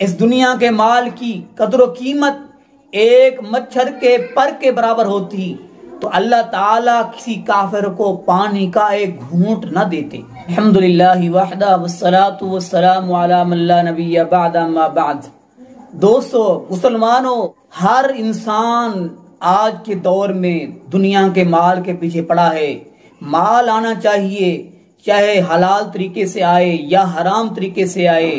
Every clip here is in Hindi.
इस दुनिया के माल की कदर कीमत एक मच्छर के पर के बराबर होती तो अल्लाह ताला किसी काफिर को पानी का एक घूंट न देते। अल्हम्दुलिल्लाहि वहदा वस्सलातु वस्सलामु अला मन ला नबिय्य बअदा अम्मा बाद। दोस्तों मुसलमानों, हर इंसान आज के दौर में दुनिया के माल के पीछे पड़ा है। माल आना चाहिए, चाहे हलाल तरीके से आए या हराम तरीके से आए।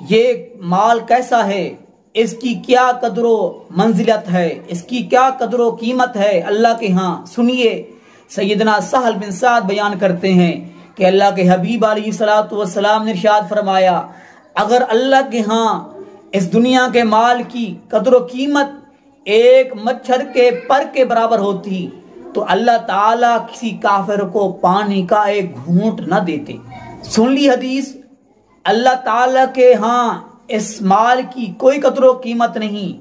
ये माल कैसा है, इसकी क्या कदरो मंजिलत है, इसकी क्या कदरो कीमत है अल्लाह के यहाँ। सुनिए, सैयदना सहल बिन साद बयान करते हैं कि अल्लाह के हबीब अलैहिस्सलातु वस्सलाम ने इरशाद फरमाया, अगर अल्लाह के यहाँ इस दुनिया के माल की कदरो कीमत एक मच्छर के पर के बराबर होती तो अल्लाह ताला किसी काफिर को पानी का एक घूंट न देते। सुन ली हदीस, अल्लाह ताला के यहाँ इस माल की कोई कदरो कीमत नहीं,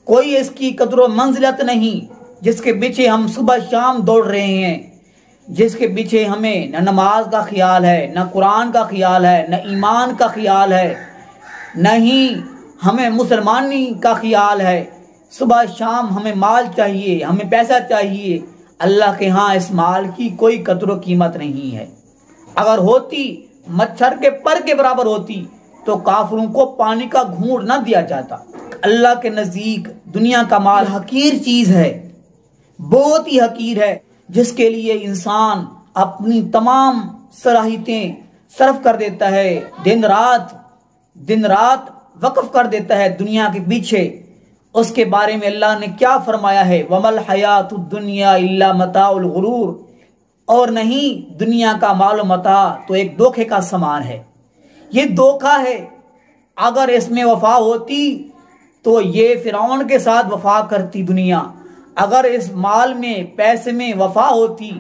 कोई इसकी कदरो मंजिलत नहीं, जिसके पीछे हम सुबह शाम दौड़ रहे हैं, जिसके पीछे हमें न नमाज का ख्याल है, न कुरान का ख्याल है, न ईमान का ख्याल है, न ही हमें मुसलमानी का ख्याल है। सुबह शाम हमें माल चाहिए, हमें पैसा चाहिए। अल्लाह के यहाँ इस माल की कोई कदरो कीमत नहीं है। अगर होती, मच्छर के पर के बराबर होती तो काफिरों को पानी का घूंट न दिया जाता। अल्लाह के नजदीक दुनिया का माल हकीर चीज है, बहुत ही हकीर है, जिसके लिए इंसान अपनी तमाम सलाहियतें सर्फ कर देता है, दिन रात वक्फ कर देता है दुनिया के पीछे। उसके बारे में अल्लाह ने क्या फरमाया है, वमल हयातुद दुनिया इल्ला मताउल गुरूर, और नहीं दुनिया का माल मता तो एक धोखे का समान है। ये धोखा है। अगर इसमें वफा होती तो ये फिरौन के साथ वफा करती दुनिया। अगर इस माल में, पैसे में वफा होती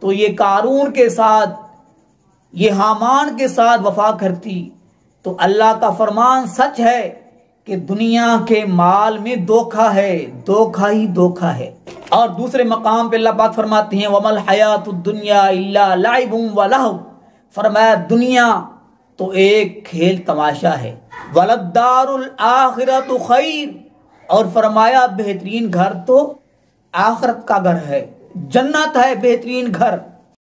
तो ये कारून के साथ, ये हामान के साथ वफा करती। तो अल्लाह का फरमान सच है कि दुनिया के माल में धोखा है, धोखा ही धोखा है। और दूसरे मकाम पे अल्लाह पाक फरमाते हैं, वमल हयातुद दुनिया इल्ला लाइबुम व लहव, फरमाया दुनिया तो एक खेल तमाशा है। वलद्दारुल आखिरतु खैर, और फरमाया बेहतरीन घर तो आखिरत का घर है, जन्नत है बेहतरीन घर।